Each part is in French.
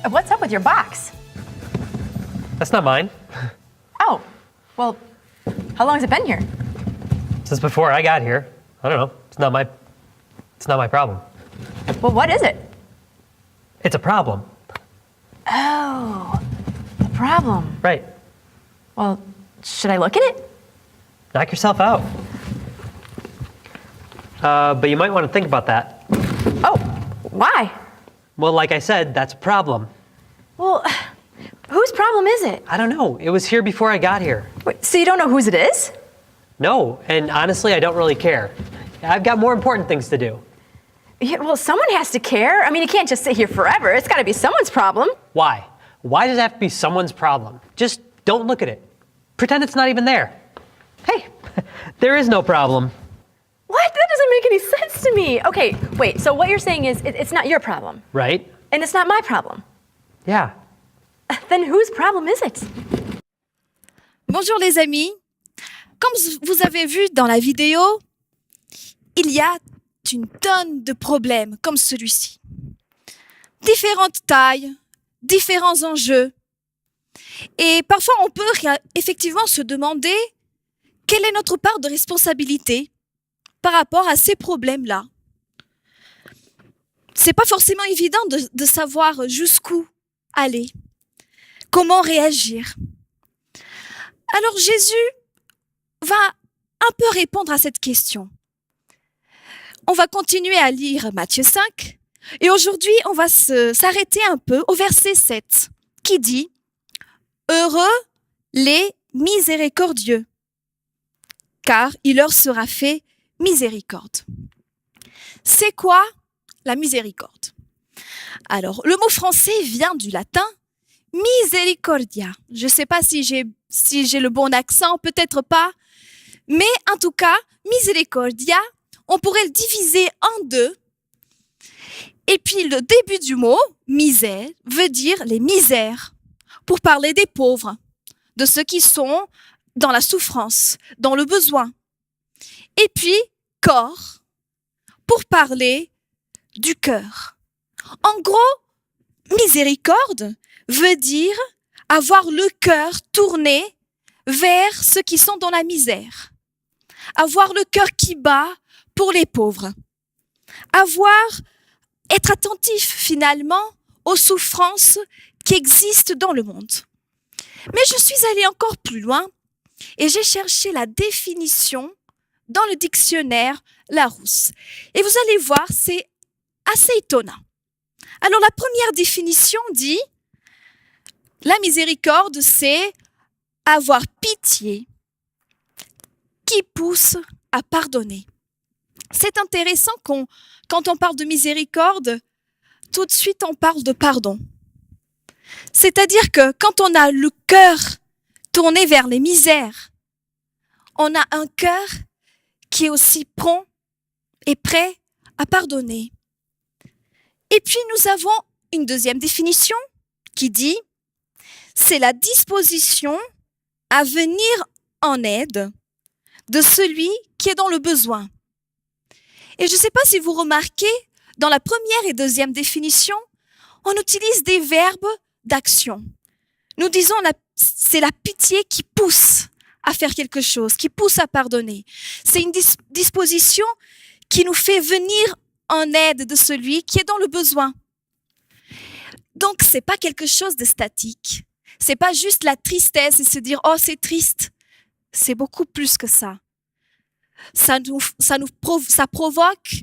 What's up with your box? That's not mine. Oh, well, how long has it been here? Since before I got here. I don't know. It's not my problem. Well, what is it? It's a problem. Oh, the problem. Right. Well, should I look at it? Knock yourself out. But you might want to think about that. Oh, why? Well, like I said, that's a problem. Well, whose problem is it? I don't know. It was here before I got here. Wait, so you don't know whose it is? No, and honestly, I don't really care. I've got more important things to do. Yeah, well, someone has to care. I mean, you can't just sit here forever. It's got to be someone's problem. Why? Why does it have to be someone's problem? Just don't look at it. Pretend it's not even there. Hey, there is no problem. What? That doesn't make any sense to me. Okay, wait, so what you're saying is it's not your problem. Right? And it's not my problem. Yeah. Then whose problem is it? Bonjour les amis. Comme vous avez vu dans la vidéo, il y a une tonne de problèmes comme celui-ci. Différentes tailles, différents enjeux. Et parfois on peut effectivement se demander quelle est notre part de responsabilité par rapport à ces problèmes-là. C'est pas forcément évident de savoir jusqu'où aller, comment réagir. Alors Jésus va un peu répondre à cette question. On va continuer à lire Matthieu 5 et aujourd'hui on va s'arrêter un peu au verset 7 qui dit « Heureux les miséricordieux, car il leur sera fait miséricorde. » C'est quoi la miséricorde? Alors, le mot français vient du latin misericordia. Je ne sais pas si j'ai le bon accent, peut-être pas. Mais en tout cas, misericordia, on pourrait le diviser en deux. Et puis, le début du mot, misère, veut dire les misères, pour parler des pauvres, de ceux qui sont dans la souffrance, dans le besoin. Et puis, corps, pour parler du cœur. En gros, miséricorde veut dire avoir le cœur tourné vers ceux qui sont dans la misère. Avoir le cœur qui bat pour les pauvres. Être attentif finalement aux souffrances qui existent dans le monde. Mais je suis allée encore plus loin et j'ai cherché la définition dans le dictionnaire Larousse. Et vous allez voir, c'est assez étonnant. Alors la première définition dit la miséricorde, c'est avoir pitié qui pousse à pardonner. C'est intéressant quand on parle de miséricorde, tout de suite on parle de pardon. C'est-à-dire que quand on a le cœur tourné vers les misères, on a un cœur qui est aussi prompt et prêt à pardonner. Et puis nous avons une deuxième définition qui dit c'est la disposition à venir en aide de celui qui est dans le besoin. Et je ne sais pas si vous remarquez, dans la première et deuxième définition, on utilise des verbes d'action. Nous disons c'est la pitié qui pousse à faire quelque chose, qui pousse à pardonner. C'est une disposition qui nous fait venir en aide de celui qui est dans le besoin. Donc, c'est pas quelque chose de statique. C'est pas juste la tristesse et se dire « Oh, c'est triste ». C'est beaucoup plus que ça. Ça provoque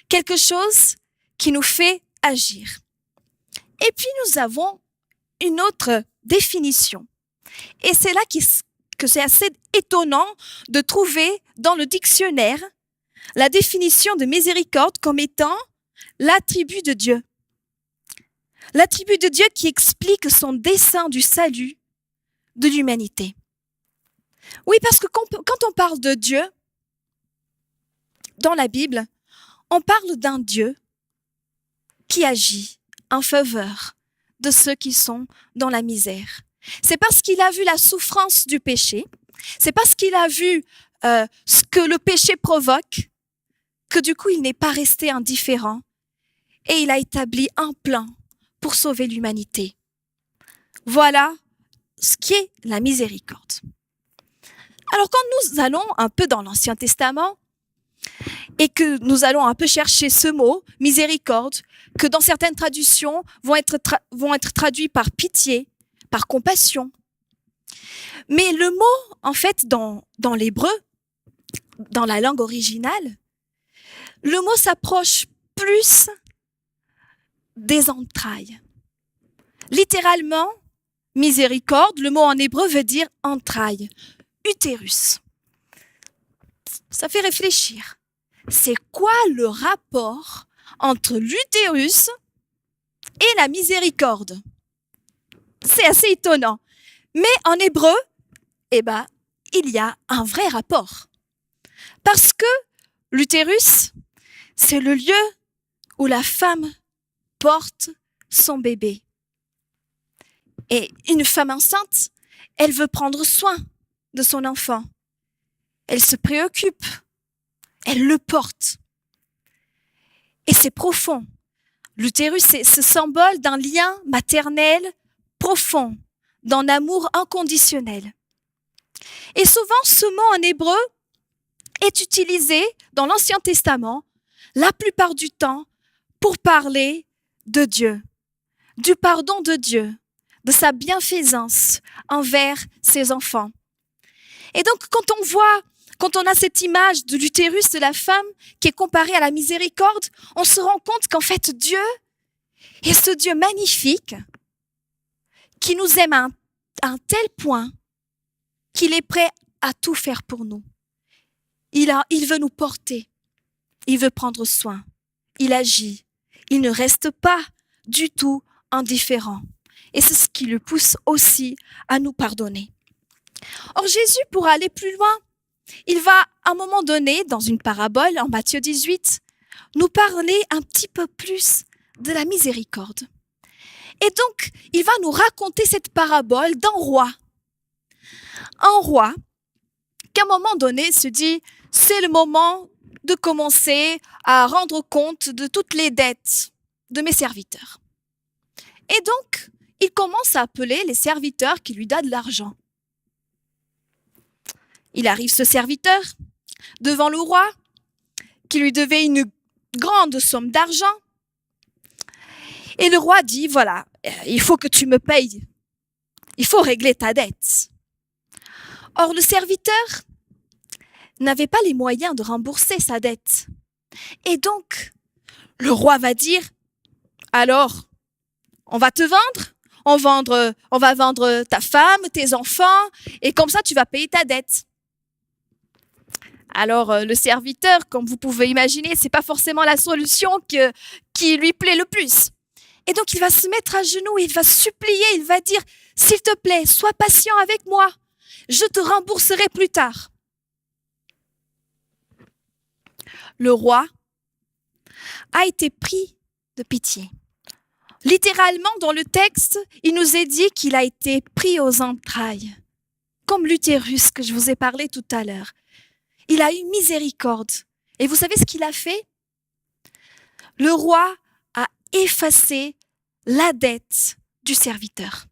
quelque chose qui nous fait agir. Et puis, nous avons une autre définition. Et c'est là que c'est assez étonnant de trouver dans le dictionnaire la définition de miséricorde comme étant l'attribut de Dieu. L'attribut de Dieu qui explique son dessein du salut de l'humanité. Oui, parce que quand on parle de Dieu, dans la Bible, on parle d'un Dieu qui agit en faveur de ceux qui sont dans la misère. C'est parce qu'il a vu la souffrance du péché, c'est parce qu'il a vu ce que le péché provoque, que du coup il n'est pas resté indifférent et il a établi un plan pour sauver l'humanité. Voilà ce qu'est la miséricorde. Alors quand nous allons un peu dans l'Ancien Testament et que nous allons un peu chercher ce mot, miséricorde, que dans certaines traductions vont être traduits par pitié, par compassion. Mais le mot, en fait, dans l'hébreu, dans la langue originale, le mot s'approche plus des entrailles. Littéralement, miséricorde, le mot en hébreu veut dire entrailles, utérus. Ça fait réfléchir. C'est quoi le rapport entre l'utérus et la miséricorde? C'est assez étonnant. Mais en hébreu, il y a un vrai rapport. Parce que l'utérus, c'est le lieu où la femme porte son bébé. Et une femme enceinte, elle veut prendre soin de son enfant. Elle se préoccupe. Elle le porte. Et c'est profond. L'utérus, c'est ce symbole d'un lien maternel profond, d'un amour inconditionnel. Et souvent, ce mot en hébreu est utilisé dans l'Ancien Testament, la plupart du temps, pour parler de Dieu, du pardon de Dieu, de sa bienfaisance envers ses enfants. Et donc, quand on a cette image de l'utérus de la femme qui est comparée à la miséricorde, on se rend compte qu'en fait, Dieu est ce Dieu magnifique qui nous aime à un tel point qu'il est prêt à tout faire pour nous. Il veut nous porter, il veut prendre soin, il agit, il ne reste pas du tout indifférent. Et c'est ce qui le pousse aussi à nous pardonner. Or Jésus, pour aller plus loin, il va à un moment donné, dans une parabole en Matthieu 18, nous parler un petit peu plus de la miséricorde. Et donc, il va nous raconter cette parabole d'un roi. Un roi qui, à un moment donné, se dit « c'est le moment de commencer à rendre compte de toutes les dettes de mes serviteurs. » Et donc, il commence à appeler les serviteurs qui lui donnent de l'argent. Il arrive ce serviteur devant le roi qui lui devait une grande somme d'argent. Et le roi dit, voilà, il faut que tu me payes. Il faut régler ta dette. Or, le serviteur n'avait pas les moyens de rembourser sa dette. Et donc, le roi va dire, alors, on va te vendre, on va vendre ta femme, tes enfants, et comme ça, tu vas payer ta dette. Alors, le serviteur, comme vous pouvez imaginer, c'est pas forcément la solution qui lui plaît le plus. Et donc, il va se mettre à genoux, il va supplier, il va dire, s'il te plaît, sois patient avec moi, je te rembourserai plus tard. Le roi a été pris de pitié. Littéralement, dans le texte, il nous est dit qu'il a été pris aux entrailles, comme l'utérus que je vous ai parlé tout à l'heure. Il a eu miséricorde. Et vous savez ce qu'il a fait? Le roi a effacé la dette du serviteur.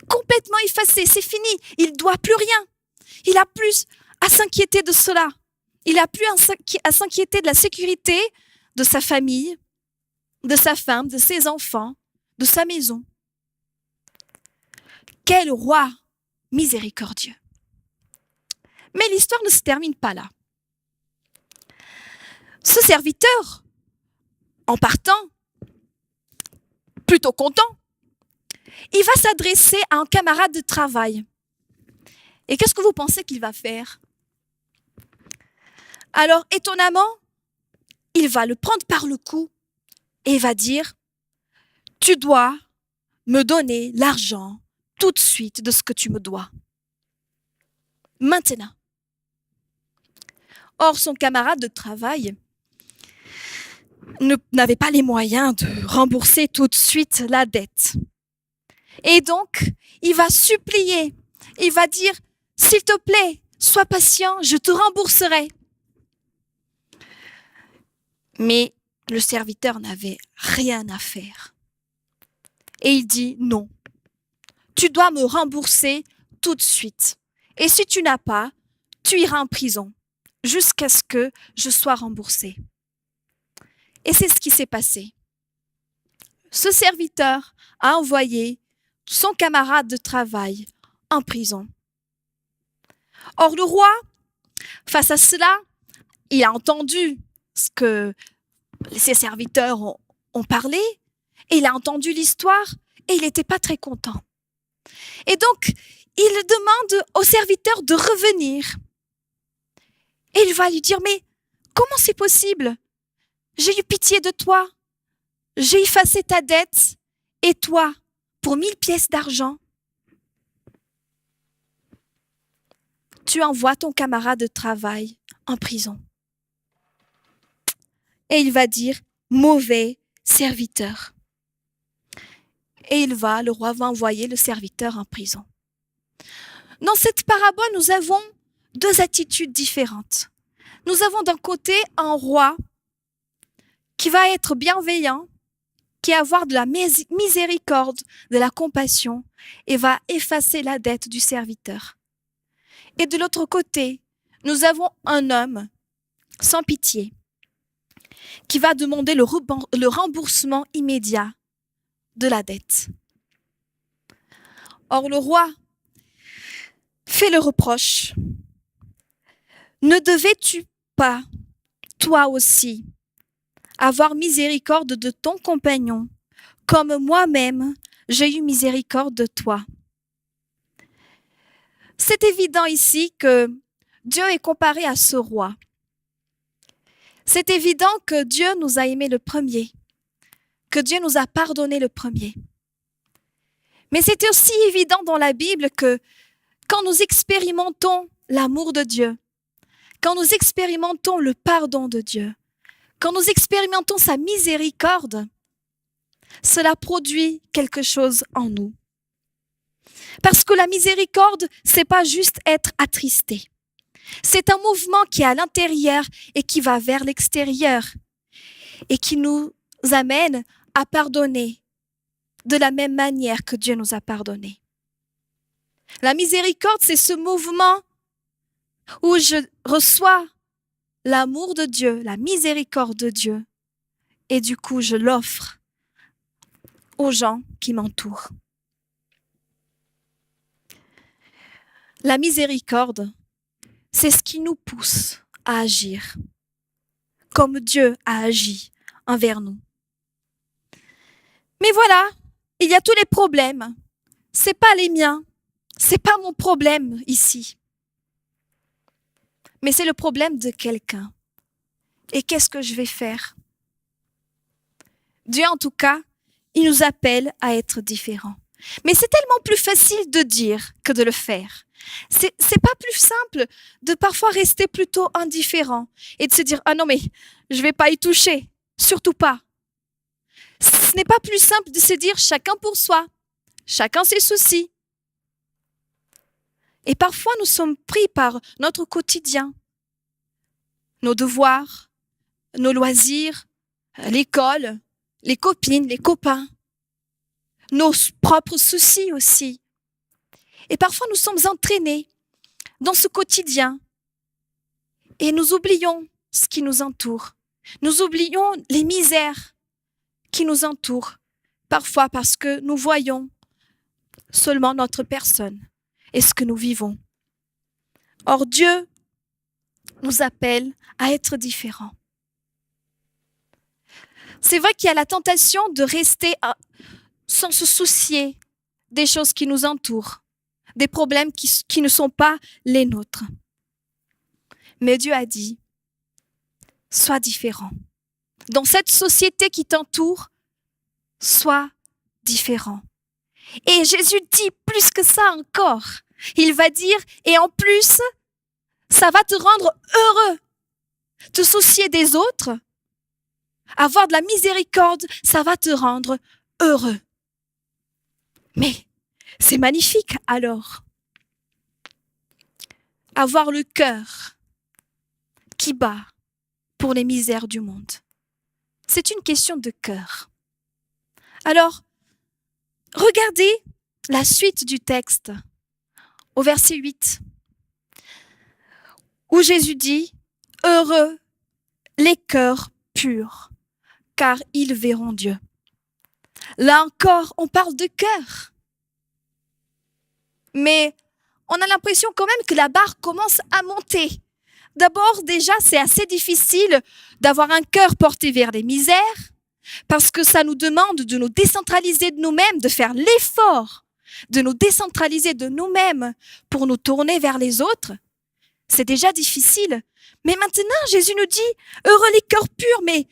Complètement effacé, c'est fini. Il ne doit plus rien. Il n'a plus à s'inquiéter de cela. Il n'a plus à s'inquiéter de la sécurité de sa famille, de sa femme, de ses enfants, de sa maison. Quel roi miséricordieux. Mais l'histoire ne se termine pas là. Ce serviteur, en partant, plutôt content, il va s'adresser à un camarade de travail. Et qu'est-ce que vous pensez qu'il va faire? Alors, étonnamment, il va le prendre par le cou et va dire, « Tu dois me donner l'argent tout de suite de ce que tu me dois. Maintenant. » Or, son camarade de travail n'avait pas les moyens de rembourser tout de suite la dette. Et donc, il va supplier, il va dire, « S'il te plaît, sois patient, je te rembourserai. » Mais le serviteur n'avait rien à faire. Et il dit non. Tu dois me rembourser tout de suite. Et si tu n'as pas, tu iras en prison jusqu'à ce que je sois remboursé. Et c'est ce qui s'est passé. Ce serviteur a envoyé son camarade de travail en prison. Or, le roi, face à cela, il a entendu ce que ses serviteurs ont parlé, et il a entendu l'histoire, et il n'était pas très content. Et donc, il demande au serviteur de revenir. Et il va lui dire, mais comment c'est possible? J'ai eu pitié de toi. J'ai effacé ta dette. Et toi, pour 1000 pièces d'argent, tu envoies ton camarade de travail en prison. Et il va dire, mauvais serviteur. Et le roi va envoyer le serviteur en prison. Dans cette parabole, nous avons deux attitudes différentes. Nous avons d'un côté un roi qui va être bienveillant, qui va avoir de la miséricorde, de la compassion et va effacer la dette du serviteur. Et de l'autre côté, nous avons un homme sans pitié qui va demander le remboursement immédiat de la dette. Or, le roi fait le reproche. Ne devais-tu pas, toi aussi, avoir miséricorde de ton compagnon, comme moi-même j'ai eu miséricorde de toi? C'est évident ici que Dieu est comparé à ce roi. C'est évident que Dieu nous a aimés le premier, que Dieu nous a pardonné le premier. Mais c'est aussi évident dans la Bible que quand nous expérimentons l'amour de Dieu, quand nous expérimentons le pardon de Dieu, quand nous expérimentons sa miséricorde, cela produit quelque chose en nous. Parce que la miséricorde, c'est pas juste être attristé. C'est un mouvement qui est à l'intérieur et qui va vers l'extérieur et qui nous amène à pardonner de la même manière que Dieu nous a pardonné. La miséricorde, c'est ce mouvement où je reçois l'amour de Dieu, la miséricorde de Dieu, et du coup, je l'offre aux gens qui m'entourent. La miséricorde, c'est ce qui nous pousse à agir, comme Dieu a agi envers nous. Mais voilà, il y a tous les problèmes. C'est pas les miens, c'est pas mon problème ici. Mais c'est le problème de quelqu'un. Et qu'est-ce que je vais faire? Dieu, en tout cas, il nous appelle à être différents. Mais c'est tellement plus facile de dire que de le faire. C'est pas plus simple de parfois rester plutôt indifférent et de se dire, ah non, mais je vais pas y toucher. Surtout pas. Ce n'est pas plus simple de se dire chacun pour soi, chacun ses soucis. Et parfois, nous sommes pris par notre quotidien, nos devoirs, nos loisirs, l'école, les copines, les copains, nos propres soucis aussi. Et parfois, nous sommes entraînés dans ce quotidien et nous oublions ce qui nous entoure. Nous oublions les misères qui nous entourent, parfois parce que nous voyons seulement notre personne et ce que nous vivons. Or, Dieu nous appelle à être différents. C'est vrai qu'il y a la tentation de rester sans se soucier des choses qui nous entourent, des problèmes qui ne sont pas les nôtres. Mais Dieu a dit, sois différent. Dans cette société qui t'entoure, sois différent. Et Jésus dit plus que ça encore. Il va dire, et en plus, ça va te rendre heureux. Te soucier des autres, avoir de la miséricorde, ça va te rendre heureux. Mais c'est magnifique alors. Avoir le cœur qui bat pour les misères du monde. C'est une question de cœur. Alors, Regardez la suite du texte au verset 8, où Jésus dit « Heureux les cœurs purs, car ils verront Dieu ». Là encore, on parle de cœur. Mais on a l'impression quand même que la barre commence à monter. D'abord, déjà, c'est assez difficile d'avoir un cœur porté vers les misères, parce que ça nous demande de nous décentraliser de nous-mêmes, de faire l'effort de nous décentraliser de nous-mêmes pour nous tourner vers les autres. C'est déjà difficile. Mais maintenant, Jésus nous dit, heureux les cœurs purs, mais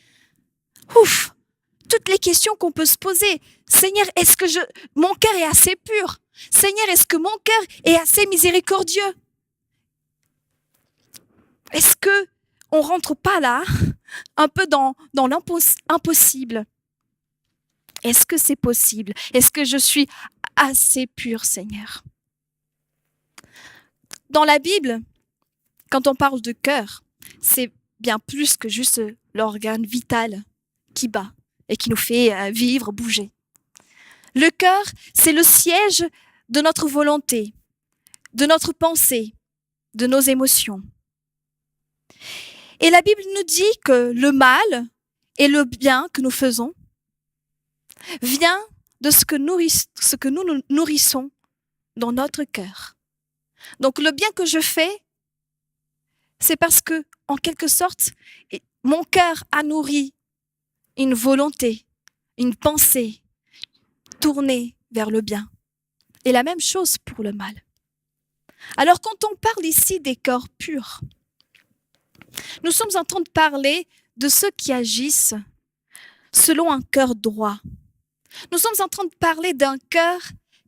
ouf, toutes les questions qu'on peut se poser. Seigneur, est-ce que mon cœur est assez pur? Seigneur, est-ce que mon cœur est assez miséricordieux? Est-ce que on rentre pas là, un peu dans l'impossible? Est-ce que c'est possible? Est-ce que je suis assez pur, Seigneur? Dans la Bible, quand on parle de cœur, c'est bien plus que juste l'organe vital qui bat et qui nous fait vivre, bouger. Le cœur, c'est le siège de notre volonté, de notre pensée, de nos émotions. Et la Bible nous dit que le mal et le bien que nous faisons vient de ce que nous nourrissons dans notre cœur. Donc le bien que je fais, c'est parce que, en quelque sorte, mon cœur a nourri une volonté, une pensée tournée vers le bien. Et la même chose pour le mal. Alors quand on parle ici des cœurs purs, nous sommes en train de parler de ceux qui agissent selon un cœur droit. Nous sommes en train de parler d'un cœur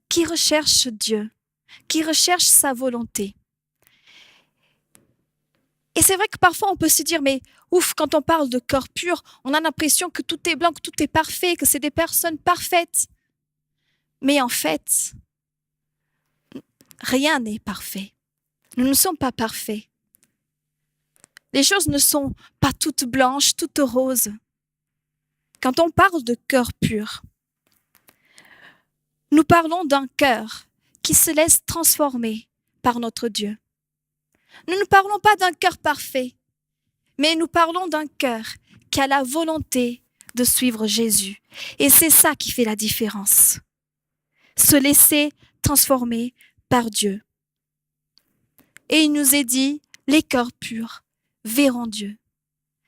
qui recherche Dieu, qui recherche sa volonté. Et c'est vrai que parfois on peut se dire, mais ouf, quand on parle de cœur pur, on a l'impression que tout est blanc, que tout est parfait, que c'est des personnes parfaites. Mais en fait, rien n'est parfait. Nous ne sommes pas parfaits. Les choses ne sont pas toutes blanches, toutes roses. Quand on parle de cœur pur, nous parlons d'un cœur qui se laisse transformer par notre Dieu. Nous ne parlons pas d'un cœur parfait, mais nous parlons d'un cœur qui a la volonté de suivre Jésus. Et c'est ça qui fait la différence. Se laisser transformer par Dieu. Et il nous est dit, les cœurs purs verront Dieu.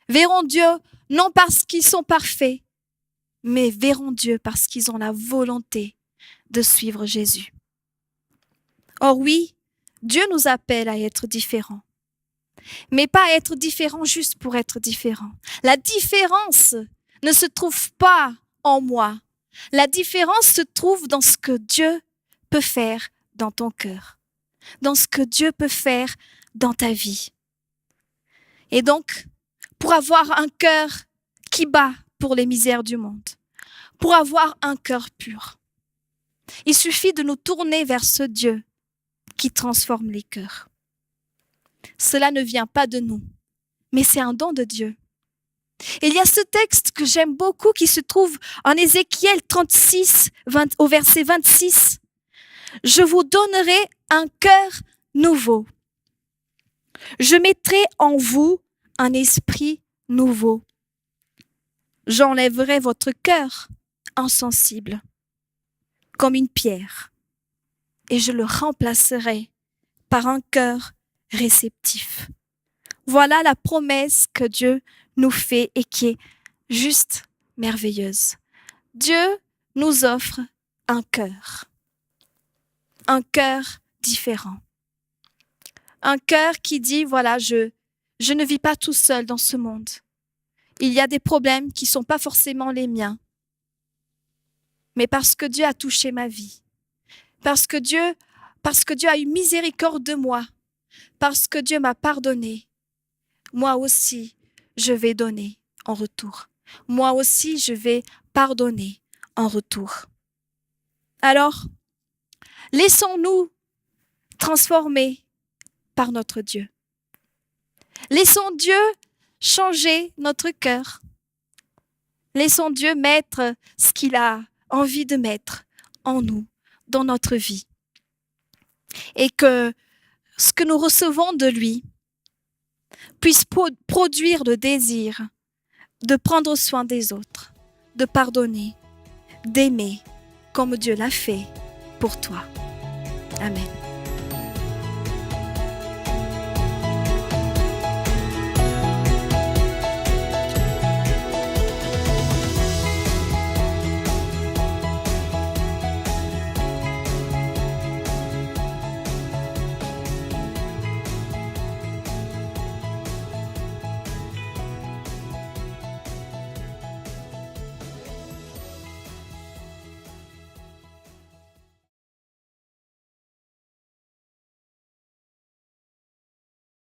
Verront Dieu non parce qu'ils sont parfaits, mais verront Dieu parce qu'ils ont la volonté de suivre Jésus. Or oui, Dieu nous appelle à être différents, mais pas à être différents juste pour être différents. La différence ne se trouve pas en moi. La différence se trouve dans ce que Dieu peut faire dans ton cœur, dans ce que Dieu peut faire dans ta vie. Et donc, pour avoir un cœur qui bat pour les misères du monde, pour avoir un cœur pur, il suffit de nous tourner vers ce Dieu qui transforme les cœurs. Cela ne vient pas de nous, mais c'est un don de Dieu. Et il y a ce texte que j'aime beaucoup qui se trouve en Ézéchiel 36, au verset 26. « Je vous donnerai un cœur nouveau. Je mettrai en vous un esprit nouveau. J'enlèverai votre cœur insensible, comme une pierre, et je le remplacerai par un cœur réceptif. » Voilà la promesse que Dieu nous fait et qui est juste merveilleuse. Dieu nous offre un cœur différent. Un cœur qui dit, voilà, je ne vis pas tout seul dans ce monde. Il y a des problèmes qui ne sont pas forcément les miens. Mais parce que Dieu a touché ma vie, parce que Dieu a eu miséricorde de moi, parce que Dieu m'a pardonné, moi aussi, je vais donner en retour. Moi aussi, je vais pardonner en retour. Alors, laissons-nous transformer par notre Dieu. Laissons Dieu changer notre cœur. Laissons Dieu mettre ce qu'il a envie de mettre en nous, dans notre vie. Et que ce que nous recevons de lui puisse produire le désir de prendre soin des autres, de pardonner, d'aimer comme Dieu l'a fait pour toi. Amen.